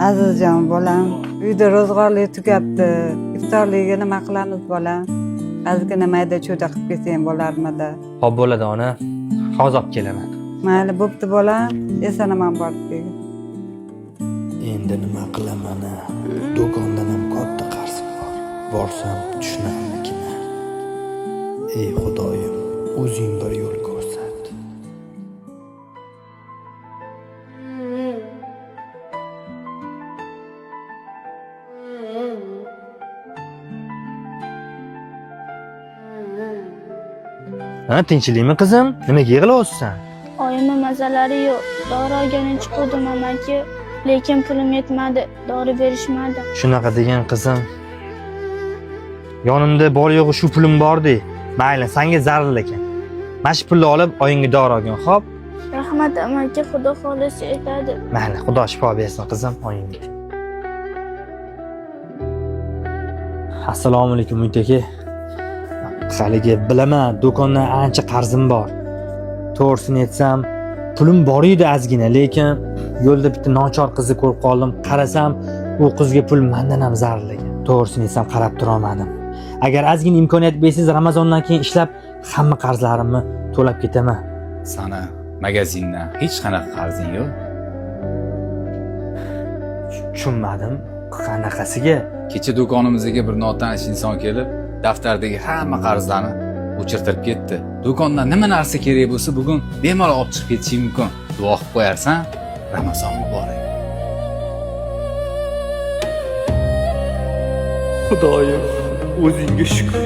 Azizjon bolam, uyda ro'zg'orlik tugabdi. Iftorligiga nima qilamiz bolam? Ozgina mayda cho'da qilib kelsang bo'larmidi? Xo'p bo'ladi ona. Hozir olib kelaman. Mayli bo'pti bolam, esonaman borib kelgin. Endi nima qilaman? Do'kondan ham katta qarzim bor. Borsam tushunammikin? Ey Xudoyim, o'zing bir yo'l ko'rsat. Ha, tinchlikmi qizim? Nimaga yig'layapsan? Oyimning mazalari yo'q. Dori olgani chiqdim amaki, lekin pulim yetmadi. Dori berishmadi. Shunaqa degan qizim. Yonimda bor yo'g'i shu pulim bordi. Mayli, senga zarur ekan. Mana shu pulni olib oyingga dori olgin, xo'p? Rahmat amaki, Xudo xohlasa etadi. Mayli, Xudo shifo bersin qizim oyingga. Assalomu alaykum Umid aka. Haligi bilaman, do'kondan ancha qarzim bor. To'g'risini aytsam, pulim bor edi ozgina, lekin yo'lda bitta nochor qizni ko'rib qoldim. Qarasam, u qizga pul mendan ham zararlagan. To'g'risini aytsam, qarab tura olmadim. Agar ozgina imkoniyat bersangiz, Ramazondan keyin ishlab hamma qarzlarimni to'lab ketaman. Sana magazindan hech qanaqa qarzing yo'q. Tushunmadim. Qanaqasiga? Kecha do'konimizga bir notanish inson kelib, daftardagi hamma qarzlarni o'chirtirib ketdi. Do'kondan nima narsa kerak bo'lsa, bugun bemalol olib chiqib ketishi mumkin. Duo qilib qo'yarsan, Ramazon muborak. Xudoyim, o'zingga shukr.